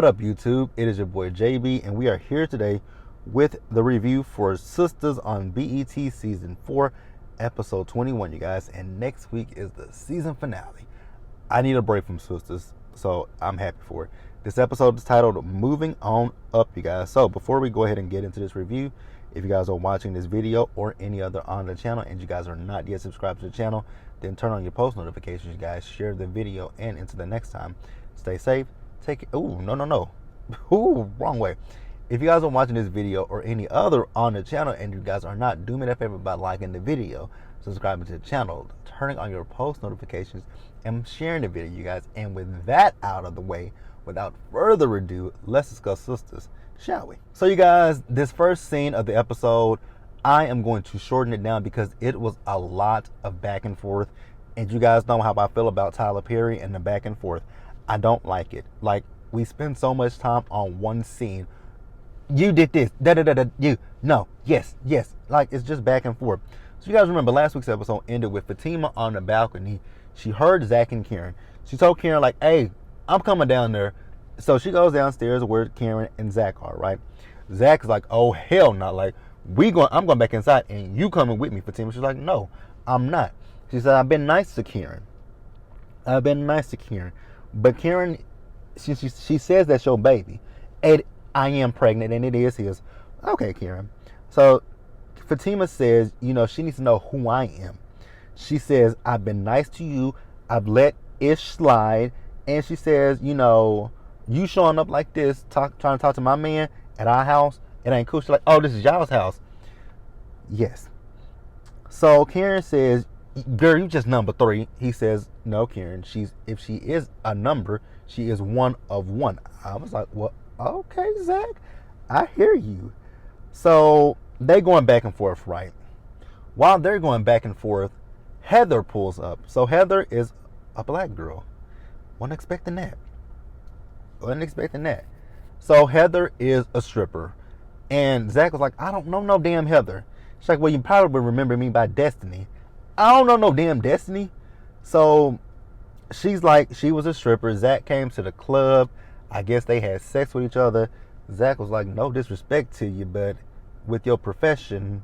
What up, YouTube? It is your boy JB, and we are here today with the review for Sistas on BET Season 4, Episode 21, you guys. And next week is the season finale. I need a break from Sistas, so I'm happy for it. This episode is titled Moving On Up, you guys. So before we go ahead and get into this review, if you guys are watching this video or any other on the channel and you guys are not yet subscribed to the channel, then turn on your post notifications, you guys. Share the video, and until the next time, stay safe. Take it. Ooh, no. Ooh, wrong way. If you guys are watching this video or any other on the channel and you guys are not, do me that favor by liking the video, subscribing to the channel, turning on your post notifications, and sharing the video, you guys. And with that out of the way, without further ado, let's discuss Sistas, shall we? So you guys, this first scene of the episode, I am going to shorten it down because it was a lot of back and forth. And you guys know how I feel about Tyler Perry and the back and forth. I don't like it. Like, we spend so much time on one scene. You did this. You. No. Yes. Like, it's just back and forth. So you guys remember last week's episode ended with Fatima on the balcony. She heard Zach and Karen. She told Karen, like, hey, I'm coming down there. So she goes downstairs where Karen and Zach are, right? Zach's like, oh, hell no. Like, I'm going back inside and you coming with me, Fatima. She's like, no, I'm not. She said, I've been nice to Karen. But Karen, she says that's your baby. And I am pregnant, and it is his. Okay, Karen. So Fatima says, she needs to know who I am. She says, I've been nice to you. I've let Ish slide. And she says, you showing up like this, trying to talk to my man at our house, it ain't cool. She's like, oh, this is y'all's house. Yes. So Karen says, girl, you just number 3. He says, no, Karen, if she is a number, she is one of one. I was like, well, okay, Zach, I hear you. So they going back and forth, right? While they're going back and forth, Heather pulls up. So Heather is a black girl. Wasn't expecting that. So Heather is a stripper. And Zach was like, I don't know no damn Heather. She's like, well, you probably remember me by Destiny. I don't know no damn Destiny. So she's like, she was a stripper. Zach came to the club. I guess they had sex with each other. Zach was like, no disrespect to you, but with your profession,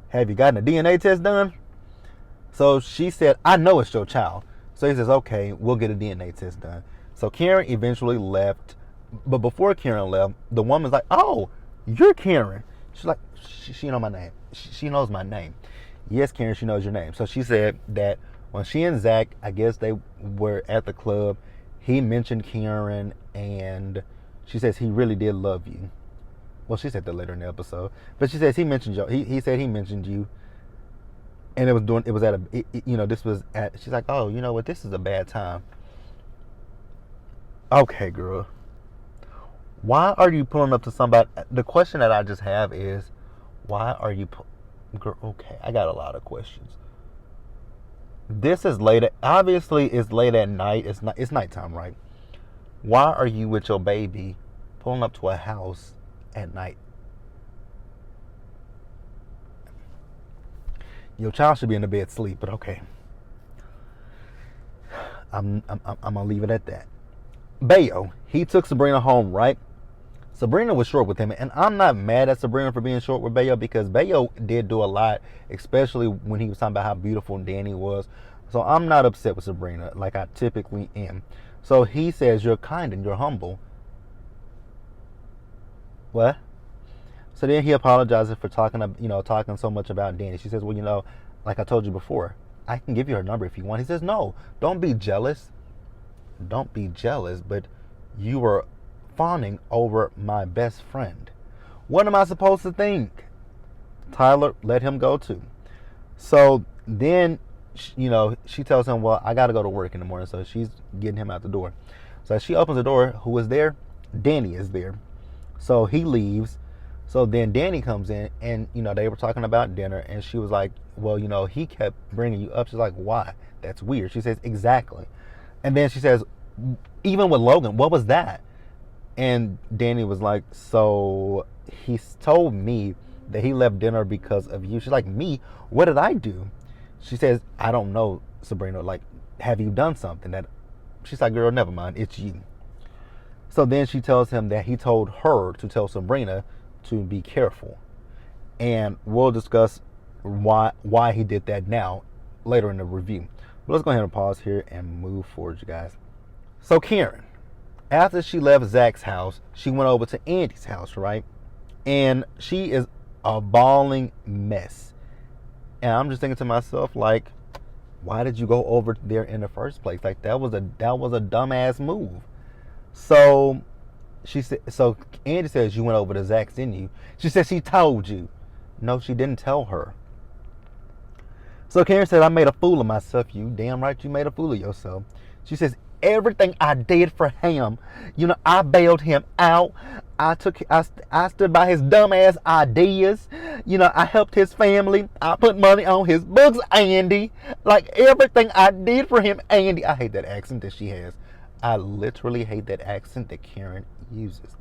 have you gotten a DNA test done? So she said, I know it's your child. So he says, okay, we'll get a DNA test done. So Karen eventually left. But before Karen left, the woman's like, oh, you're Karen. She's like, she knows my name. She knows my name. Yes, Karen, she knows your name. So she said that when she and Zach, I guess they were at the club, he mentioned Karen, and she says he really did love you. Well, she said that later in the episode, but she says he mentioned you. He said he mentioned you, and this was at. She's like, oh, you know what? This is a bad time. Okay, girl. Why are you pulling up to somebody? The question that I just have is, why are you? Girl, okay, I got a lot of questions. This is late. Obviously, it's late at night. It's nighttime, right? Why are you with your baby pulling up to a house at night? Your child should be in the bed asleep, but okay. I'm gonna leave it at that. Bayo, he took Sabrina home, right? Sabrina was short with him, and I'm not mad at Sabrina for being short with Bayo because Bayo did do a lot, especially when he was talking about how beautiful Danny was. So I'm not upset with Sabrina like I typically am. So he says, you're kind and you're humble. What? So then he apologizes for talking so much about Danny. She says, well, like I told you before, I can give you her number if you want. He says, no, don't be jealous. Don't be jealous, but you were fawning over my best friend. What am I supposed to think? Tyler let him go too. So then, she tells him, well, I got to go to work in the morning. So she's getting him out the door. So as she opens the door, who is there? Danny is there. So he leaves. So then Danny comes in and, they were talking about dinner. And she was like, well, he kept bringing you up. She's like, why? That's weird. She says, exactly. And then she says, even with Logan, what was that? And Danny was like, so he told me that he left dinner because of you. She's like, me? What did I do? She says, I don't know, Sabrina. Like, have you done something that... She's like, girl, never mind. It's you. So then she tells him that he told her to tell Sabrina to be careful. And we'll discuss why he did that now later in the review. But let's go ahead and pause here and move forward, you guys. So Karen, after she left Zach's house, she went over to Andy's house, right? And she is a bawling mess. And I'm just thinking to myself, like, why did you go over there in the first place? Like, that was a dumbass move. So so Andy says, you went over to Zach's, didn't you? She said she told you. No, she didn't tell her. So Karen said, I made a fool of myself. You damn right you made a fool of yourself. She says, everything I did for him, I bailed him out. I stood by his dumbass ideas. I helped his family. I put money on his books, Andy. Like, everything I did for him, Andy. I hate that accent that she has. I literally hate that accent that Karen uses.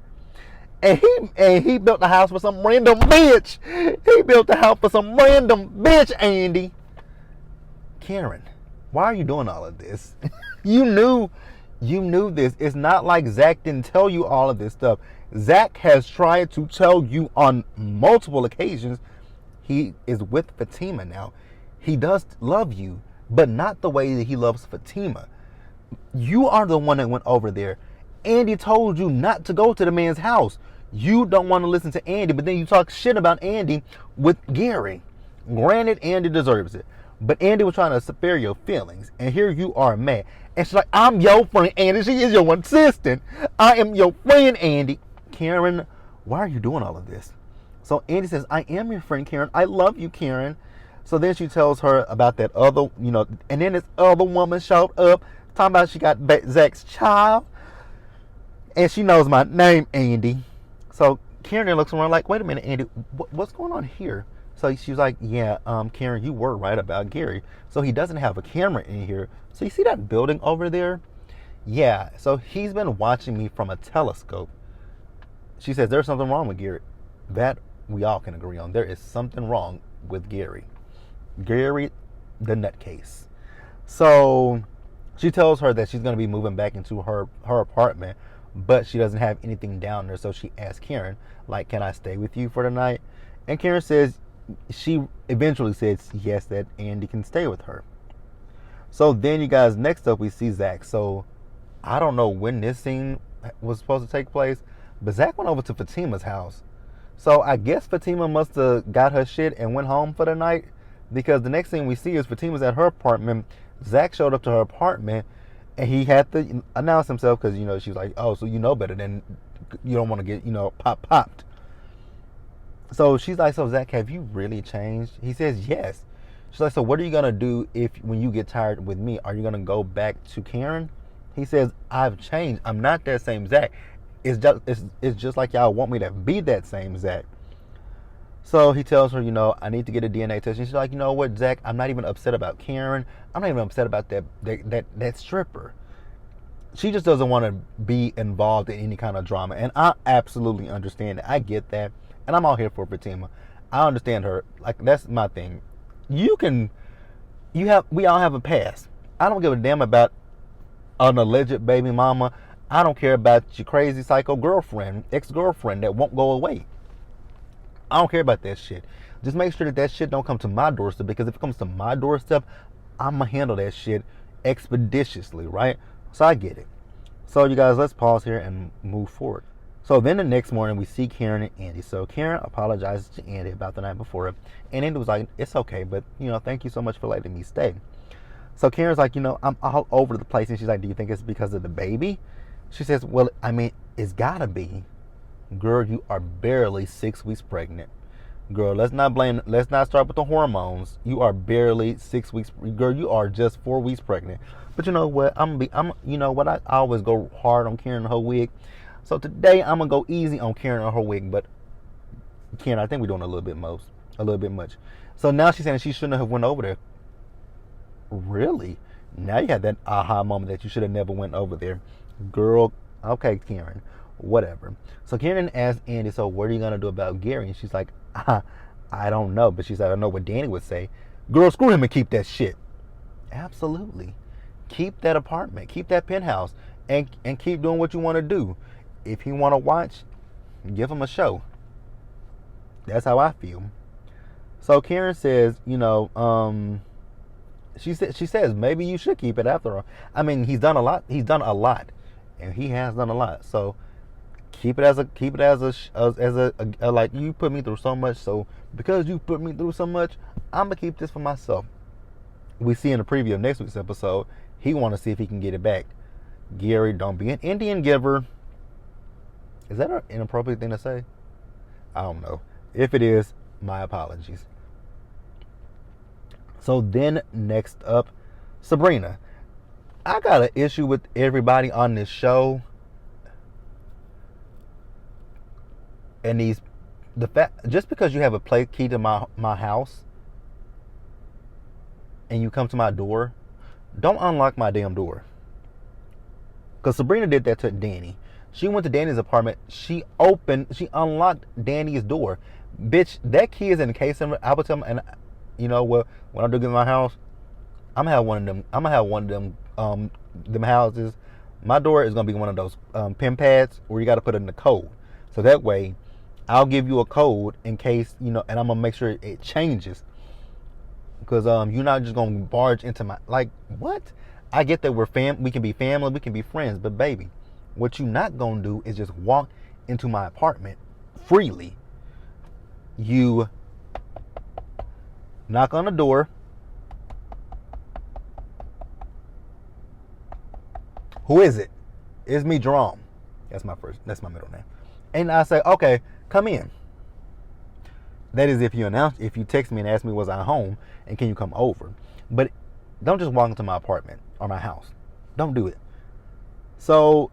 And he built the house for some random bitch. He built the house for some random bitch, Andy. Karen, why are you doing all of this? You knew this. It's not like Zach didn't tell you all of this stuff. Zach has tried to tell you on multiple occasions he is with Fatima now. He does love you, but not the way that he loves Fatima. You are the one that went over there. Andy told you not to go to the man's house. You don't want to listen to Andy, but then you talk shit about Andy with Gary. Granted, Andy deserves it. But Andy was trying to spare your feelings. And here you are mad. And she's like, I'm your friend, Andy. She is your assistant. I am your friend, Andy. Karen, why are you doing all of this? So Andy says, I am your friend, Karen. I love you, Karen. So then she tells her about that other, and then this other woman showed up talking about she got Zach's child. And she knows my name, Andy. So Karen looks around like, wait a minute, Andy, what's going on here? So she was like, yeah, Karen, you were right about Gary. So he doesn't have a camera in here. So you see that building over there? Yeah, so he's been watching me from a telescope. She says, there's something wrong with Gary. That we all can agree on. There is something wrong with Gary. Gary, the nutcase. So she tells her that she's going to be moving back into her apartment, but she doesn't have anything down there. So she asks Karen, like, can I stay with you for the night? And Karen says, she eventually says yes, that Andy can stay with her. So then, you guys, next up we see Zach. So I don't know when this scene was supposed to take place, but Zach went over to Fatima's house. So I guess Fatima must have got her shit and went home for the night, because the next thing we see is Fatima's at her apartment. Zach showed up to her apartment and he had to announce himself because, she was like, oh, so better than, you don't want to get, popped. So she's like, so Zach, have you really changed? He says, yes. She's like, so what are you going to do when you get tired with me? Are you going to go back to Karen? He says, I've changed. I'm not that same Zach. It's just like y'all want me to be that same Zach. So he tells her, I need to get a DNA test. And she's like, you know what, Zach, I'm not even upset about Karen. I'm not even upset about that stripper. She just doesn't want to be involved in any kind of drama. And I absolutely understand it. I get that. And I'm all here for Fatima. I understand her. Like, that's my thing. We all have a past. I don't give a damn about an alleged baby mama. I don't care about your crazy psycho girlfriend, ex-girlfriend that won't go away. I don't care about that shit. Just make sure that shit don't come to my doorstep, because if it comes to my doorstep, I'm going to handle that shit expeditiously, right? So I get it. So you guys, let's pause here and move forward. So then the next morning, we see Karen and Andy. So Karen apologizes to Andy about the night before. And Andy was like, it's okay, but, thank you so much for letting me stay. So Karen's like, I'm all over the place. And she's like, do you think it's because of the baby? She says, well, I mean, it's got to be. Girl, you are barely 6 weeks pregnant. Girl, let's not start with the hormones. You are barely 6 weeks. Girl, you are just 4 weeks pregnant. But you know what? I always go hard on Karen and her wig. So today I'm gonna go easy on Karen and her wig, but Karen, I think we're doing a little bit much. So now she's saying she shouldn't have went over there. Really? Now you had that aha moment that you should have never went over there. Girl, okay, Karen, whatever. So Karen asked Andy, so what are you gonna do about Gary? And she's like, I don't know. But she said, I know what Danny would say. Girl, screw him and keep that shit. Absolutely. Keep that apartment, keep that penthouse, and keep doing what you want to do. if you want to watch, give him a show. That's how I feel. So Karen says, she says maybe you should keep it after all. I mean, he's done a lot. He's done a lot, and he has done a lot. So keep it as a like, you put me through so much. So because you put me through so much, I'm gonna keep this for myself. We see in the preview of next week's episode, he want to see if he can get it back. Gary, don't be an Indian giver. Is that an inappropriate thing to say? I don't know. If it is, my apologies. So then next up, Sabrina. I got an issue with everybody on this show. And just because you have a play key to my house and you come to my door, don't unlock my damn door. Because Sabrina did that to Danny. She went to Danny's apartment. She unlocked Danny's door. Bitch, that key is in the case. I would tell them, and you know what? When I do get my house, I'm gonna have one of them houses. My door is gonna be one of those pin pads where you got to put in the code. So that way, I'll give you a code in case, and I'm gonna make sure it changes. Because you're not just gonna barge into my, like, what? I get that we can be family, we can be friends, but baby, what you not gonna do is just walk into my apartment freely. You knock on the door. Who is it? It's me, Jerome. That's my middle name. And I say, okay, come in. That is if you text me and ask me was I home and can you come over. But don't just walk into my apartment or my house. Don't do it. So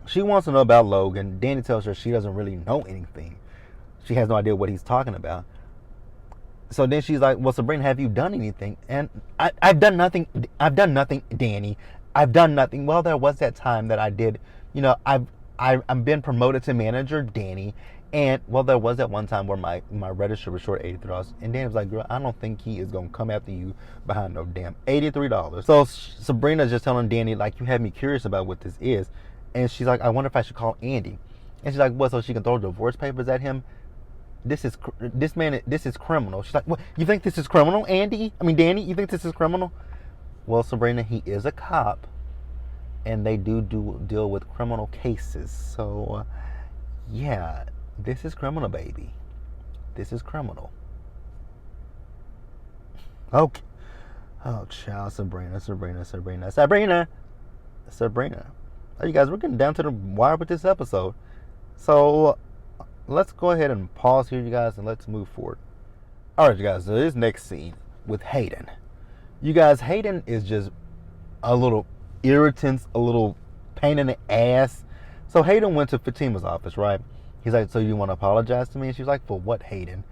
she wants to know about Logan. Danny tells her she doesn't really know anything. She has no idea what he's talking about. So then she's like, well, Sabrina, have you done anything? And I've done nothing. I've done nothing, Danny. I've done nothing. Well, there was that time that I did, I've been promoted to manager, Danny. And, well, there was that one time where my register was short $83. And Danny was like, girl, I don't think he is going to come after you behind no damn $83. So Sabrina's just telling Danny, like, you have me curious about what this is. And she's like, I wonder if I should call Andy. And she's like, what, so she can throw divorce papers at him? This is criminal. She's like, what, you think this is criminal, Danny, you think this is criminal? Well, Sabrina, he is a cop. And they do deal with criminal cases. So, yeah. This is criminal, baby. This is criminal. Okay. Oh, child, Sabrina. Oh, you guys, we're getting down to the wire with this episode. So, let's go ahead and pause here, you guys, and let's move forward. All right, you guys, so this next scene with Hayden. You guys, Hayden is just a little irritant, a little pain in the ass. So, Hayden went to Fatima's office, right? He's like, so you want to apologize to me? And she's like, for what, Hayden?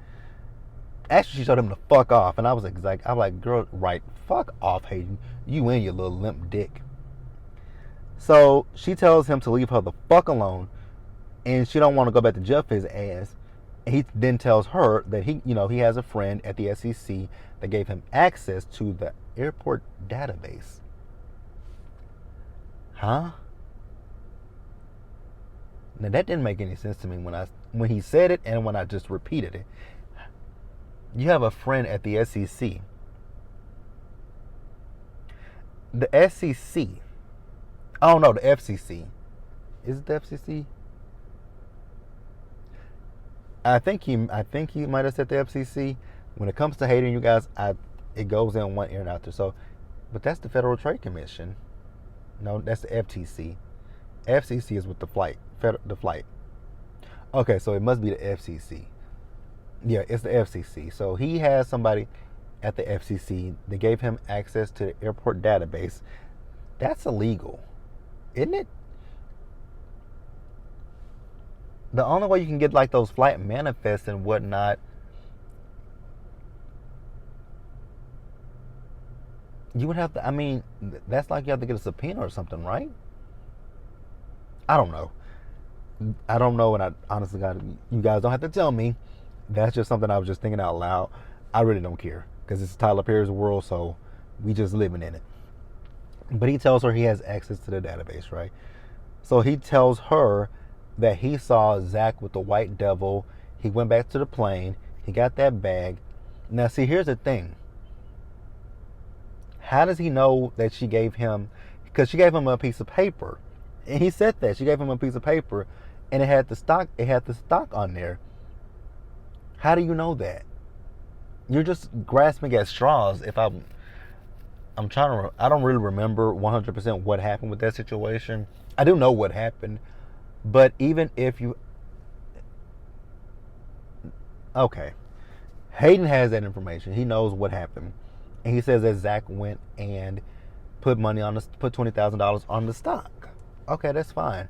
Actually, she told him to fuck off. And I was like, girl, right, fuck off, Hayden. You and your little limp dick. So she tells him to leave her the fuck alone. And she don't want to go back to jail for his ass. And he then tells her that he has a friend at the SEC that gave him access to the airport database. Huh? Now that didn't make any sense to me when he said it and when I just repeated it. You have a friend at the SEC. The SEC. Oh no, the FCC. Is it the FCC? I think he might have said the FCC. When it comes to Hayden, you guys, it goes in one ear and out there. So, but that's the Federal Trade Commission. No, that's the FTC. FCC is with the flight. Okay, so it must be the FCC. Yeah, it's the FCC. So he has somebody at the FCC that gave him access to the airport database. That's illegal, isn't it? The only way you can get like those flight manifests and whatnot, you would have to, that's like you have to get a subpoena or something, right? I don't know. And I honestly, you guys don't have to tell me. That's just something I was just thinking out loud. I really don't care because it's Tyler Perry's world, so we just living in it. But he tells her he has access to the database, right? So he tells her that he saw Zach with the white devil. He went back to the plane. He got that bag. Now, see, here's the thing. How does he know that she gave him? Because she gave him a piece of paper, and he said that she gave him a piece of paper, and it had the stock. It had the stock on there. How do you know that? You're just grasping at straws. I'm trying to. I don't really remember 100% what happened with that situation. I do know what happened, but even if you, okay, Hayden has that information. He knows what happened, and he says that Zach went and put money on the put $20,000 on the stock. Okay, that's fine.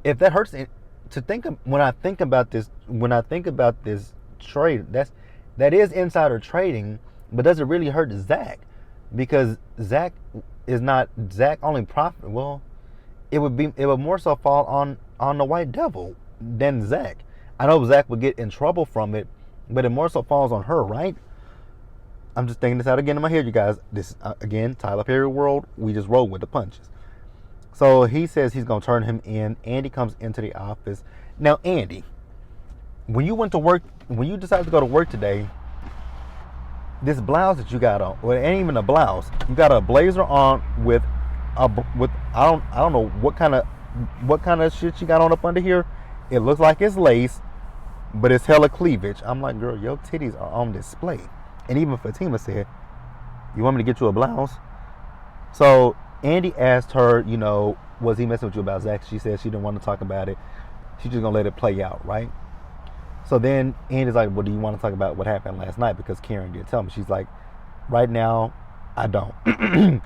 If that hurts to think of, when I think about this trade, that is insider trading, but does it really hurt Zach? Because Zach only profit. Well, it would more so fall on the white devil than Zach. I know Zach would get in trouble from it, but it more so falls on her, right? I'm just thinking this out again in my head, you guys. This again, Tyler Perry world. We just roll with the punches. So he says he's gonna turn him in. Andy comes into the office. Now, Andy, when you decided to go to work today, this blouse that you got on, well, it ain't even a blouse. You got a blazer on with I don't know what kind of shit you got on up under here. It looks like it's lace, but it's hella cleavage. I'm like, girl, your titties are on display. And even Fatima said, you want me to get you a blouse? So Andy asked her, was he messing with you about Zach? She said she didn't want to talk about it. She's just gonna let it play out, right? So then Andy's like, well, do you want to talk about what happened last night? Because Karen did tell me. She's like, right now, I don't.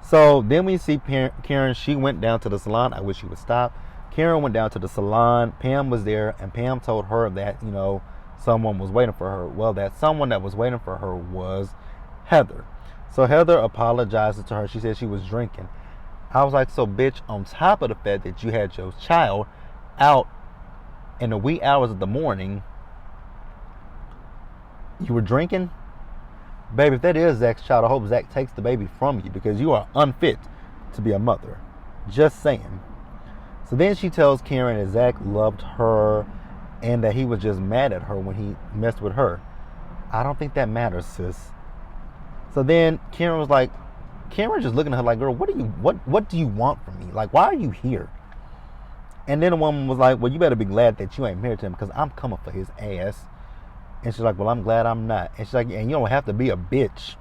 So then we see Karen. She went down to the salon. I wish she would stop. Karen went down to the salon. Pam was there, and Pam told her that, someone was waiting for her. Well, that someone that was waiting for her was Heather. So Heather apologizes to her. She said she was drinking. I was like, so bitch, on top of the fact that you had your child out in the wee hours of the morning, you were drinking? Baby, if that is Zach's child, I hope Zach takes the baby from you, because you are unfit to be a mother. Just saying. So then she tells Karen that Zach loved her and that he was just mad at her when he messed with her. I don't think that matters, sis. So then Karen just looking at her like, girl, what do you want from me? Like, why are you here? And then the woman was like, well, you better be glad that you ain't married to him, because I'm coming for his ass. And she's like, well, I'm glad I'm not. And she's like, and you don't have to be a bitch.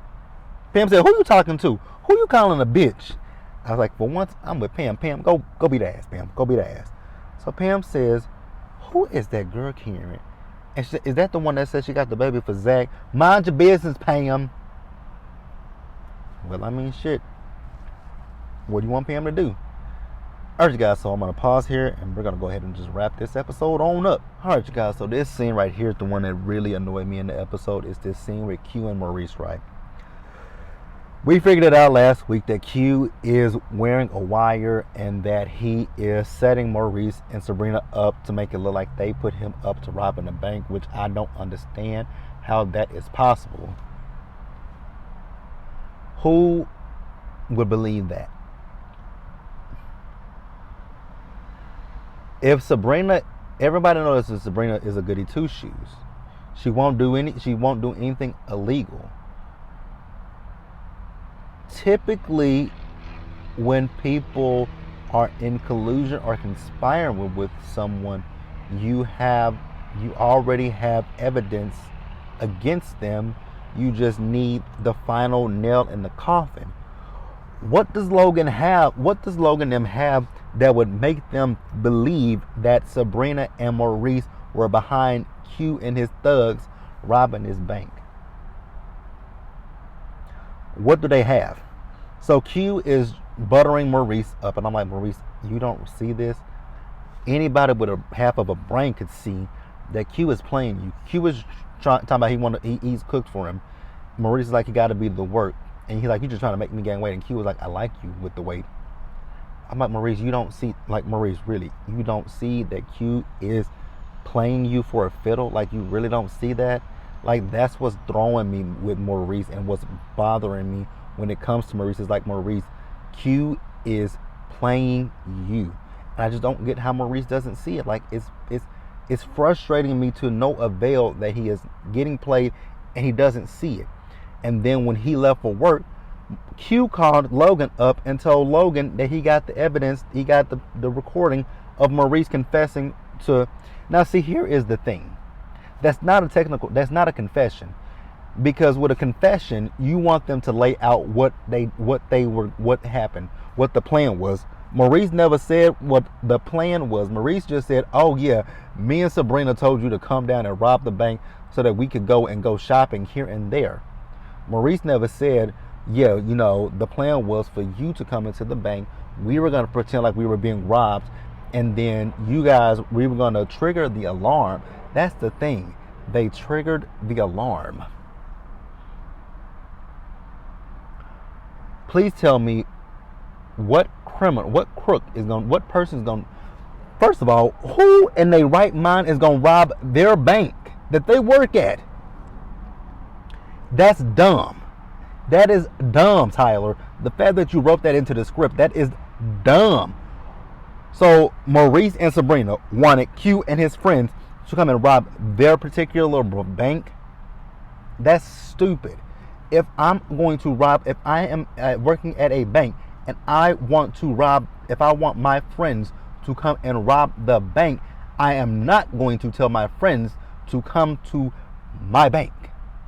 Pam said, who you talking to? Who you calling a bitch? I was like, for once, I'm with Pam. Pam, go beat the ass, Pam. Go beat the ass. So Pam says, who is that girl, Karen? And she said, is that the one that said she got the baby for Zach? Mind your business, Pam. Well, I mean, shit. What do you want Pam to do? Alright, you guys, so I'm going to pause here, and we're going to go ahead and just wrap this episode on up. Alright, you guys, so this scene right here is the one that really annoyed me in the episode. It's this scene with Q and Maurice, right? We figured it out last week that Q is wearing a wire and that he is setting Maurice and Sabrina up to make it look like they put him up to robbing a bank, which I don't understand how that is possible. Who would believe that? If Sabrina, everybody knows that Sabrina is a goody two shoes. She won't do anything illegal. Typically, when people are in collusion or conspiring with someone, you already have evidence against them. You just need the final nail in the coffin. What does Logan have? What does Logan them have that would make them believe that Sabrina and Maurice were behind Q and his thugs robbing his bank? What do they have? So Q is buttering Maurice up, and I'm like, Maurice, you don't see this? Anybody with a half of a brain could see that Q is playing you. Q is talking about he eats cooked for him. Maurice is like, you got to be the work. And he's like, you just trying to make me gain weight. And Q was like, I like you with the weight. I'm like, Maurice, you don't see, like, Maurice, really, you don't see that Q is playing you for a fiddle? Like, you really don't see that? Like, that's what's throwing me with Maurice and what's bothering me when it comes to Maurice. Is like, Maurice, Q is playing you. And I just don't get how Maurice doesn't see it. Like it's frustrating me to no avail that he is getting played and he doesn't see it. And then when he left for work, Q called Logan up and told Logan that he got the evidence, he got the recording of Maurice confessing to. Now see, here is the thing. That's not a confession. Because with a confession, you want them to lay out what happened, what the plan was. Maurice never said what the plan was. Maurice just said, "Oh yeah, me and Sabrina told you to come down and rob the bank so that we could go shopping here and there." Maurice never said, "Yeah, the plan was for you to come into the bank. We were going to pretend like we were being robbed, and then we were going to trigger the alarm." That's the thing. They triggered the alarm. Please tell me what person is going. First of all, who in their right mind is going to rob their bank that they work at? That's dumb. That is dumb, Tyler. The fact that you wrote that into the script, that is dumb. So Maurice and Sabrina wanted Q and his friends to come and rob their particular bank. That's stupid. If I am working at a bank and if I want my friends to come and rob the bank, I am not going to tell my friends to come to my bank.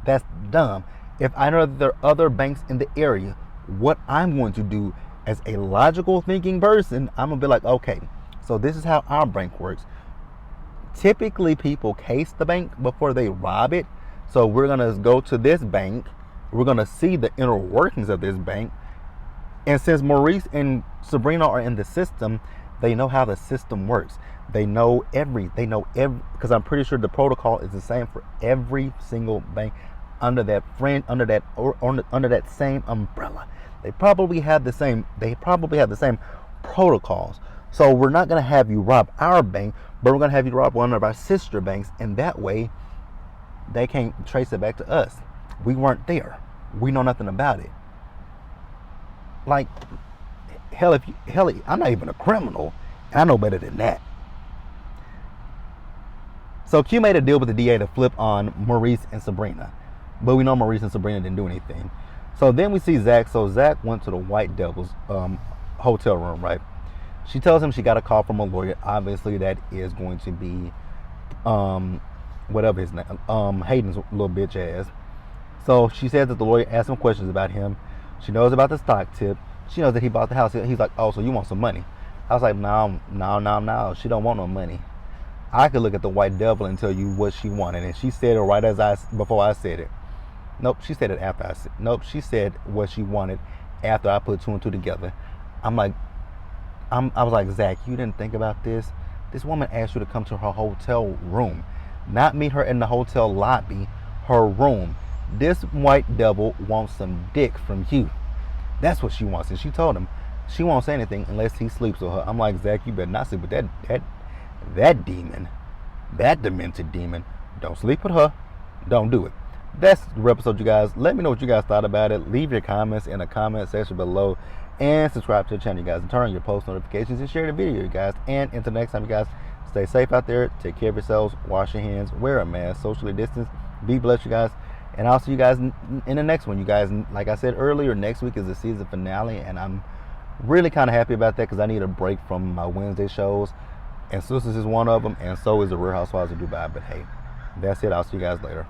That's dumb. If I know that there are other banks in the area, what I'm going to do as a logical thinking person, I'm going to be like, okay, so this is how our bank works. Typically, people case the bank before they rob it. So we're going to go to this bank. We're going to see the inner workings of this bank. And since Maurice and Sabrina are in the system, they know how the system works. They know every, because I'm pretty sure the protocol is the same for every single bank under that same umbrella. They probably have the same protocols. So we're not going to have you rob our bank, but we're going to have you rob one of our sister banks, and that way they can't trace it back to us. We weren't there. We know nothing about it. Like, hell, I'm not even a criminal, and I know better than that. So Q made a deal with the DA to flip on Maurice and Sabrina, but we know Maurice and Sabrina didn't do anything. So then we see Zach. So Zach went to the White Devils hotel room, right? She tells him she got a call from a lawyer. Obviously, that is going to be whatever his name, Hayden's little bitch ass. So she says that the lawyer asked him questions about him. She knows about the stock tip. She knows that he bought the house. He's like, "Oh, so you want some money?" I was like, no. She don't want no money. I could look at the White Devil and tell you what she wanted, and she said it before I said it. Nope, she said it after I said. Nope, she said what she wanted after I put two and two together. I was like, Zach, you didn't think about this? This woman asked you to come to her hotel room, not meet her in the hotel lobby, her room. This White Devil wants some dick from you. That's what she wants. And she told him she won't say anything unless he sleeps with her. I'm like, Zach, you better not sleep with that demon, that demented demon. Don't sleep with her. Don't do it. That's the episode, you guys. Let me know what you guys thought about it. Leave your comments in the comment section below. And subscribe to the channel, you guys. And turn on your post notifications and share the video, you guys. And until next time, you guys, stay safe out there. Take care of yourselves. Wash your hands. Wear a mask. Socially distance. Be blessed, you guys. And I'll see you guys in the next one. You guys, like I said earlier, next week is the season finale. And I'm really kind of happy about that because I need a break from my Wednesday shows. And Sistas is one of them. And so is the Real Housewives of Dubai. But hey, that's it. I'll see you guys later.